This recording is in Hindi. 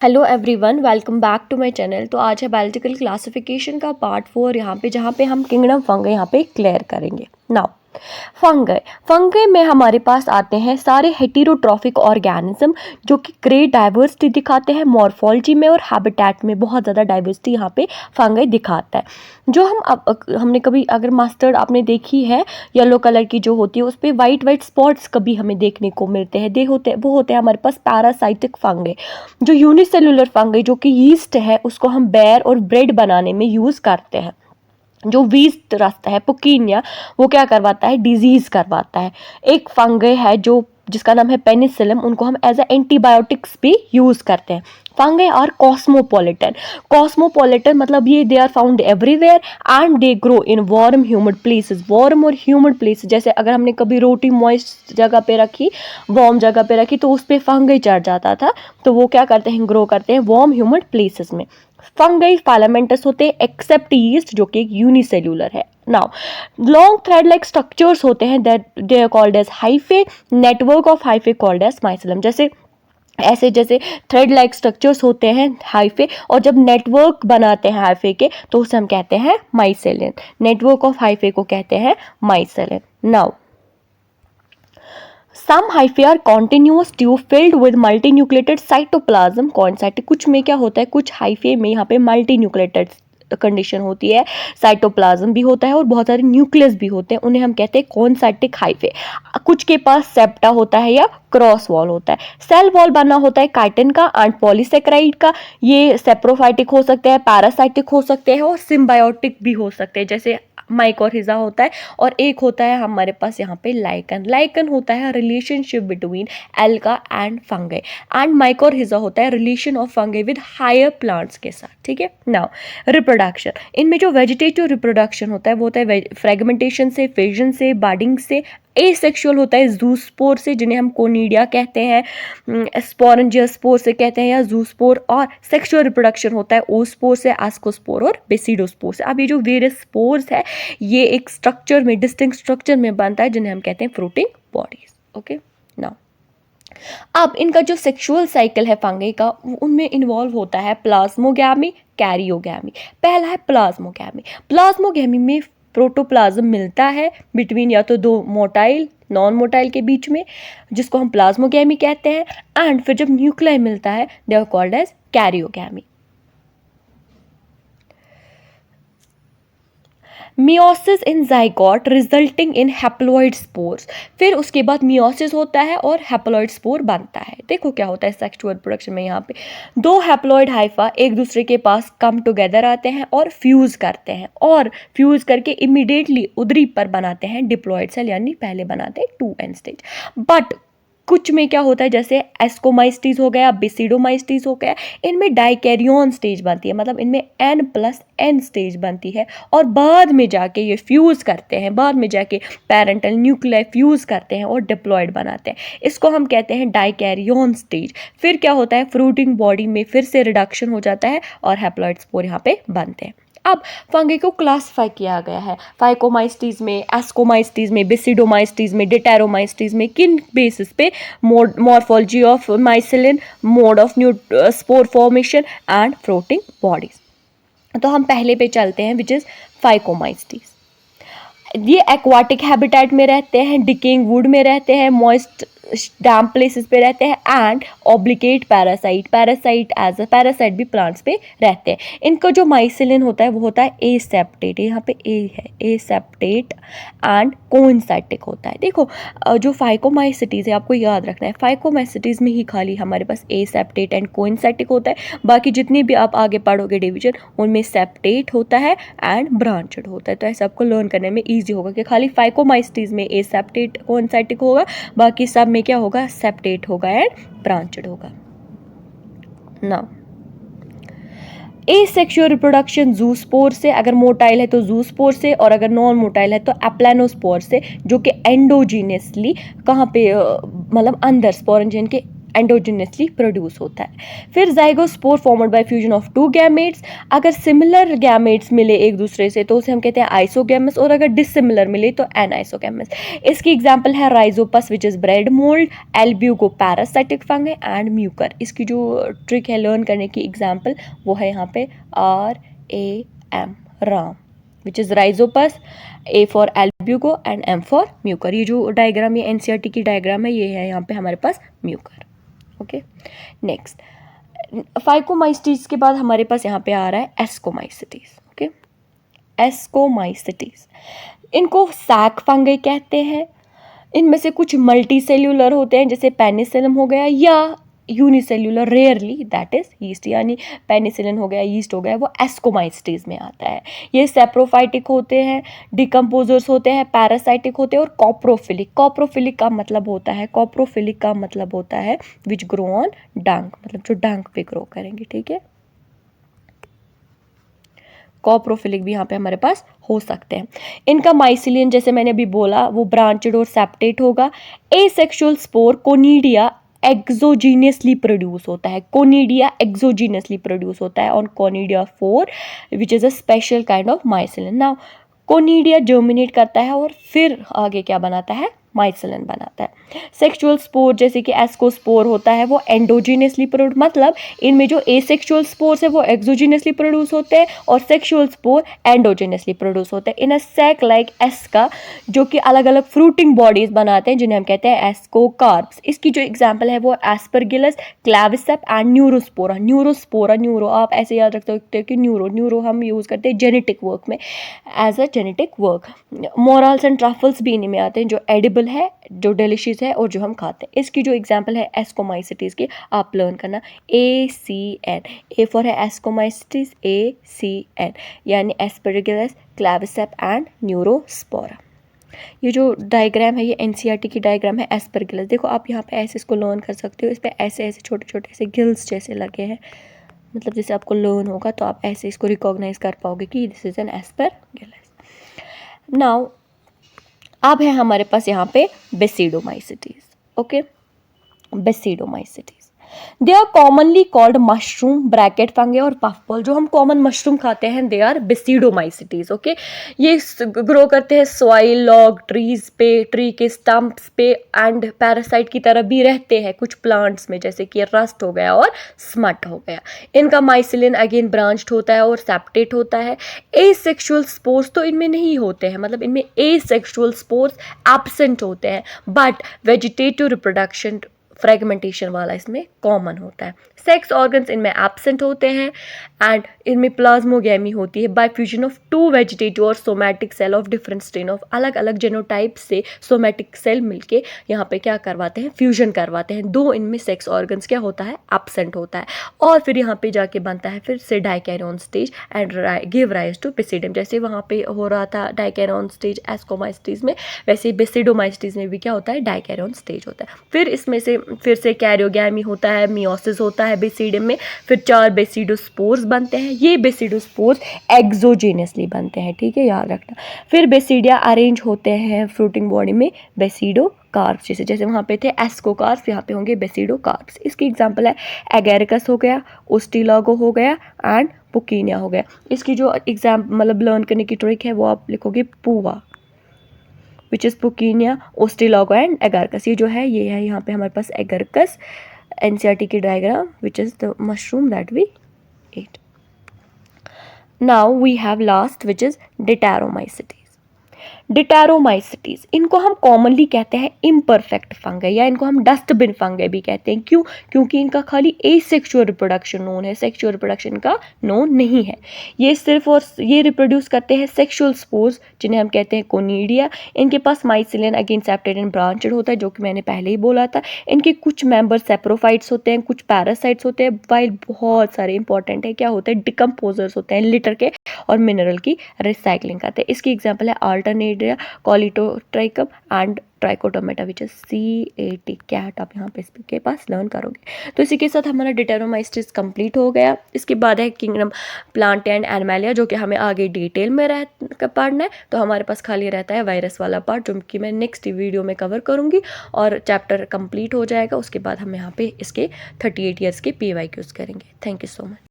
Hello everyone, welcome back to my channel. तो आज है बायोलॉजिकल क्लासिफिकेशन का पार्ट 4 यहाँ पे, जहाँ पे हम किंगडम फंगी यहाँ पे क्लियर करेंगे। नाउ फंगी फंगी में हमारे पास आते हैं सारे हेटेरोट्रॉफिक ऑर्गेनिज्म जो कि ग्रेट डाइवर्सिटी दिखाते हैं मॉर्फोलॉजी में और हैबिटेट में। बहुत ज़्यादा डाइवर्सिटी यहाँ पे फंगी दिखाता है। जो हमने कभी अगर मस्टर्ड आपने देखी है येलो कलर की जो होती है, उस पर वाइट वाइट स्पॉट्स कभी हमें देखने को मिलते हैं, वो होते हैं हमारे पास पैरासाइटिक फंगी। जो यूनिसेलुलर फंगी जो कि यीस्ट है, उसको हम बेर और ब्रेड बनाने में यूज़ करते हैं। जो वीस्ट रास्ता है पुकीनिया, वो क्या करवाता है, डिजीज करवाता है। एक फंगी है जो जिसका नाम है पेनिसिलियम, उनको हम एज ए एंटीबायोटिक्स भी यूज करते हैं। Fungi are cosmopolitan. कॉस्मोपॉलिटन मतलब ये they are found everywhere and they grow in warm humid places. Warm और ह्यूमिड प्लेस, जैसे अगर हमने कभी रोटी मॉइस्ट जगह पे रखी, वार्म जगह पे रखी, तो उस पर फंगी चढ़ जाता था। तो वो क्या करते हैं, ग्रो करते हैं वार्म ह्यूमिड प्लेसेस में। फंगी फाइलामेंटस होते हैं एक्सेप्ट यीस्ट जो कि यूनिसेल्यूलर है। Now long thread like structures होते हैं that they are called as hyphae. Network of hyphae called as mycelium. जैसे थ्रेड लाइक स्ट्रक्चर्स होते हैं हाइफे, और जब नेटवर्क बनाते हैं हाइफे के तो उसे हम कहते हैं माइसेलियन। नेटवर्क ऑफ हाइफे को कहते हैं mycelium. Now Some hyphae are continuous tube filled with multinucleated cytoplasm coinciding। कुछ में क्या होता है, कुछ हाइफे में यहाँ पे मल्टीन्यूक्लिएटेड कंडीशन होती है, साइटोप्लाज्म भी होता है और बहुत सारे न्यूक्लियस भी होते हैं, उन्हें हम कहते हैं कॉन्साइटिक हाइफे। कुछ के पास सेप्टा होता है या क्रॉस वॉल होता है। सेल वॉल बना होता है काइटिन का एंड पॉलीसेकेराइड का। ये सेप्रोफाइटिक हो सकते हैं, पैरासाइटिक हो सकते हैं और सिम्बायोटिक भी हो सकते हैं, जैसे माइकोरहिजा होता है। और एक होता है हमारे पास यहाँ पे लाइकन। लाइकन होता है relationship between alga and fungi, and mycorrhiza होता है relation of fungi with higher plants के साथ। ठीक है। नाउ रिप्रोडक्शन, इनमें जो वेजिटेटिव रिप्रोडक्शन होता है वो होता है फ्रेगमेंटेशन से, फिजन से, बडिंग से। एसेक्सुअल होता है जूस्पोर से, जिन्हें हम कोनिडिया कहते हैं, स्पोरेंजियोस्पोर से कहते हैं या जूस्पोर। और सेक्सुअल रिप्रोडक्शन होता है ओस्पोर से, आस्कोस्पोर और बेसिडोस्पोर से। अब ये जो वेरियस स्पोर्स है, ये एक स्ट्रक्चर में, डिस्टिंक्ट स्ट्रक्चर में बनता है, जिन्हें हम कहते हैं फ्रूटिंग बॉडीज। ओके। नाउ अब इनका जो सेक्सुअल साइकिल है फंगी का, उनमें इन्वॉल्व होता है प्लाज्मोगैमी, कैरियोगैमी। पहला है प्लाज्मोगैमी। प्लाज्मोगैमी में प्रोटोप्लाज्म मिलता है बिटवीन या तो दो मोटाइल नॉन मोटाइल के बीच में, जिसको हम प्लाज्मोगैमी कहते हैं। एंड फिर जब न्यूक्लियाई मिलता है, they are called as karyogamy. Meiosis in zygote resulting in haploid spores. फिर उसके बाद मियोसिस होता है और हैप्लॉइड स्पोर बनता है। देखो क्या होता है सेक्सुअल प्रोडक्शन में, यहाँ पे दो हैप्लॉइड हाइफा एक दूसरे के पास कम टुगेदर आते हैं और फ्यूज करते हैं, और फ्यूज करके इमीडिएटली उदरी पर बनाते हैं डिप्लॉइड सेल, यानी पहले बनाते हैं 2n स्टेज। बट कुछ में क्या होता है, जैसे एस्कोमाइस्टीज हो गया, बेसिडोमाइस्टीज हो गया, इनमें डाइकैरियन स्टेज बनती है, मतलब इनमें n+n स्टेज बनती है, और बाद में जाके ये फ्यूज करते हैं, बाद में जाके पेरेंटल न्यूक्लियाई फ्यूज करते हैं और डिप्लॉइड बनाते हैं। इसको हम कहते हैं डाइकैरियन स्टेज। फिर क्या होता है, फ्रूटिंग बॉडी में फिर से रिडक्शन हो जाता है और हैप्लॉइड स्पोर यहाँ पे बनते हैं। अब फंगी को क्लासिफाई किया गया है फाइकोमाइस्टीज में, एस्कोमाइस्टीज में, बेसिडोमाइस्टीज में, डिटेरोमाइस्टीज में। किन बेसिस पे, morphology of mycelium, mode of new spore formation and fruiting bodies. तो हम पहले पे चलते हैं, विच इज फाइकोमाइस्टीज। ये एक्वाटिक हैबिटेट में रहते हैं, डिकेइंग वुड में रहते हैं, मॉइस्ट डैम्प प्लेसेस पे रहते हैं, and obligate parasite as a parasite भी प्लांट्स पे रहते हैं। इनका जो माइसिलिन होता है वो होता है एसेप्टेट, यहाँ पे ए है, एसेप्टेट एंड कोइंसाइटिक होता है। देखो जो फाइकोमाइसिटीज है, आपको याद रखना है, फाइकोमाइसिटीज में ही खाली हमारे पास एसेप्टेट एंड कोइंसाइटिक होता है। बाकी जितनी भी आप आगे पढ़ोगे डिवीजन, उनमें सेप्टेट होता है एंड ब्रांचड होता है। तो ऐसा आपको लर्न करने में ईजी होगा कि खाली फाइकोमाइसिटीज में एसेप्टेट कोइंसाइटिक होगा, बाकी सब में क्या होगा, सेप्टेट होगा एंड ब्रांचड होगा। नाउ एसेक्सुअल रिप्रोडक्शन जूस्पोर से, अगर मोटाइल है तो जूस्पोर से, और अगर नॉन मोटाइल है तो एप्लानोस्पोर से, जो कि एंडोजीनियसली कहाँ पे, मतलब अंदर स्पोरेंजियन के एंडोजिनसली प्रोड्यूस होता है। फिर zygospore formed by fusion of two gametes, अगर सिमिलर गैमेट्स मिले एक दूसरे से तो उसे हम कहते हैं आइसोगैमस, और अगर डिसिमिलर मिले तो एनाइसोगैमस। इसकी एग्जांपल है Rhizopus which is bread mould, Albugo parasitic fungi and Mucor. इसकी जो ट्रिक है लर्न करने की एग्जांपल वो है यहाँ पे RAM, Ram, which is Rhizopus, A for Albugo and M for Mucor. ये जो डायग्राम, ये NCERT की डायग्राम है, ये है यहाँ पे हमारे पास म्यूकर। ओके, नेक्स्ट फाइकोमाइसिटीज के बाद हमारे पास यहाँ पे आ रहा है एस्कोमाइसिटीज। ओके, एस्कोमाइसिटीज, इनको सैक फंगी कहते हैं। इनमें से कुछ मल्टी सेल्यूलर होते हैं जैसे पेनिसिलिन हो गया, या unicellular rarely that is yeast, यानी पेनिसिलिन हो गया, यीस्ट हो गया, वो एस्कोमाइसिटीज में आता है। ये सेप्रोफाइटिक होते हैं, डिकम्पोजर्स होते हैं, पैरासाइटिक होते हैं और कॉप्रोफिलिक। कॉप्रोफिलिक का मतलब होता है विच ग्रो ऑन डंक, मतलब जो डंक पे ग्रो करेंगे। ठीक है, कॉप्रोफिलिक भी यहाँ पे हमारे पास हो सकते हैं। इनका माइसिलियन जैसे मैंने अभी बोला वो ब्रांचेड और सेप्टेट होगा। Asexual spore conidia exogenously produce होता है, कोनिडिया एक्सोजीनियसली प्रोड्यूस होता है on conidia 4 which is a special kind of mycelium. Now conidia germinate करता है और फिर आगे क्या बनाता है, माइसिलिन बनाता है। सेक्सुअल स्पोर जैसे कि एस्कोस्पोर होता है वो एंडोजीनियसली प्रोड्यूस, मतलब इनमें जो एसेक्सुअल स्पोर्स है वो एक्सोजीनियसली प्रोड्यूस होते हैं और सेक्सुअल स्पोर एंडोजीनियसली प्रोड्यूस होते हैं इन अ सैक लाइक एस्का, जो कि अलग अलग फ्रूटिंग बॉडीज बनाते हैं जिन्हें हम कहते हैं एस्कोकार्प्स। इसकी जो एग्जांपल है वो एस्परगिलस, क्लैविसेप एंड न्यूरोस्पोरा। न्यूरो आप ऐसे याद रख सकते हो कि न्यूरो हम यूज करते हैं जेनेटिक वर्क में, as a genetic work. Morels and truffles भी इनमें आते हैं जो एडिबल है, जो डिलिशियस है और जो हम खाते हैं। इसकी जो एग्जांपल है एस्कोमाइसिटीज की, आप लर्न करना ACN, ए फॉर है एस्कोमाइसिटीज, ACN यानी एस्परगिलस, क्लैविसेप एंड न्यूरोस्पोरा। ये जो डायग्राम है ये NCERT की डायग्राम है एस्परगिलस। देखो आप यहाँ पे ऐसे इसको लर्न कर सकते हो, इस पे ऐसे ऐसे छोटे छोटे से गिल्स जैसे लगे हैं, मतलब जैसे आपको लर्न होगा तो आप ऐसे इसको रिकॉग्नाइज कर पाओगे कि this is an Aspergillus. Now अब है हमारे पास यहाँ पे basidiomycetes. Okay, basidiomycetes they are commonly called mushroom bracket fungi और पफबॉल। जो हम कॉमन मशरूम खाते हैं दे आर बेसिडोमाइसिटीज। ओके, ये ग्रो करते हैं सॉइल, लॉग, ट्रीज पे, ट्री के स्टम्प्स पे एंड पैरासाइट की तरह भी रहते हैं कुछ प्लांट्स में जैसे कि रस्ट हो गया और स्मट हो गया। इनका माइसिलिन अगेन ब्रांच्ड होता है और सेप्टेट होता है। एसेक्सुअल स्पोर्स तो इनमें नहीं होते हैं, मतलब इनमें एसेक्सुअल स्पोर्स एब्सेंट होते हैं, बट वेजिटेटिव रिप्रोडक्शन फ्रेगमेंटेशन वाला इसमें कॉमन होता है। सेक्स ऑर्गन्स इनमें एब्सेंट होते हैं एंड इनमें प्लाज्मोगैमी होती है by fusion of two vegetative और somatic cell of different strain of, अलग अलग जेनोटाइप से सोमैटिक सेल मिलके यहाँ पे क्या करवाते हैं, फ्यूजन करवाते हैं। दो इनमें सेक्स ऑर्गन्स क्या होता है, एब्सेंट होता है, और फिर यहाँ पे जाके बनता है फिर से dikaryon stage and give rise to basidium. जैसे वहाँ पे हो रहा था डाइकैरियन स्टेज एस्कोमाइसिटीज में, वैसे बेसिडोमाइसिटीज में भी क्या होता है, डाइकैरियन स्टेज होता है। फिर इसमें से फिर से कैरियोगैमी होता है, मियोसिस होता है बेसिडियम में, फिर 4 बेसिडोस्पोर्स बनते हैं। ये बेसिडोस्पोर्स एक्सोजेनियसली बनते हैं, ठीक है, याद रखना। फिर बेसिडिया अरेंज होते हैं फ्रूटिंग बॉडी में बेसिडोकार्प्स, जैसे जैसे वहाँ पे थे एस्कोकार्प्स, यहाँ पे होंगे बेसिडोकार्प्स। इसकी एग्जांपल है एगेरिकस हो गया, ओस्टिलागो हो गया एंड पुकीनिया हो गया। इसकी जो मतलब लर्न करने की ट्रिक है वो आप लिखोगे पूवा, विच इज़ पुकीनिया, ओस्टिलागो एंड एगारकस। ये जो है ये है यहाँ पे हमारे पास एगारकस, NCERT की diagram, which is the mushroom that we ate. Now we have last which is deuteromycetes. Deuteromycetes इनको हम कॉमनली कहते हैं इम्परफेक्ट फंगई, या इनको हम डस्टबिन फंगई भी कहते हैं। क्यों? क्योंकि इनका खाली एसेक्सुअल रिप्रोडक्शन नोन है, सेक्सुअल रिप्रोडक्शन का नोन नहीं है। ये सिर्फ और ये रिप्रोड्यूस करते हैं सेक्सुअल स्पोर्स जिन्हें हम कहते हैं कोनिडिया। इनके पास माइसिलिन अगेन सेप्टेड एंड ब्रांचेड होता है, जो कि मैंने पहले ही बोला था। इनके कुछ मेंबर सेप्रोफाइट्स होते हैं, कुछ पैरासाइट्स होते हैं, वाइल बहुत सारे इंपॉर्टेंट है क्या होते हैं, डिकम्पोजर्स होते हैं लिटर के और मिनरल की रिसाइकलिंग करते हैं। इसकी एग्जाम्पल है alternate Cyanidea, Colitotrichum and Trichoderma which is CAT cat, आप यहाँ पे इसके पास लर्न करोगे। तो इसी के साथ हमारा डिटेरोमाइस्टिस कंप्लीट हो गया। इसके बाद है किंगडम प्लांट एंड एनिमैलिया, जो कि हमें आगे डिटेल में पढ़ना है। तो हमारे पास खाली रहता है वायरस वाला पार्ट, जो कि मैं नेक्स्ट वीडियो में कवर करूँगी और चैप्टर कंप्लीट हो जाएगा। उसके बाद हम यहाँ पे इसके 38 ईयर्स के PYQs करेंगे। Thank you so much.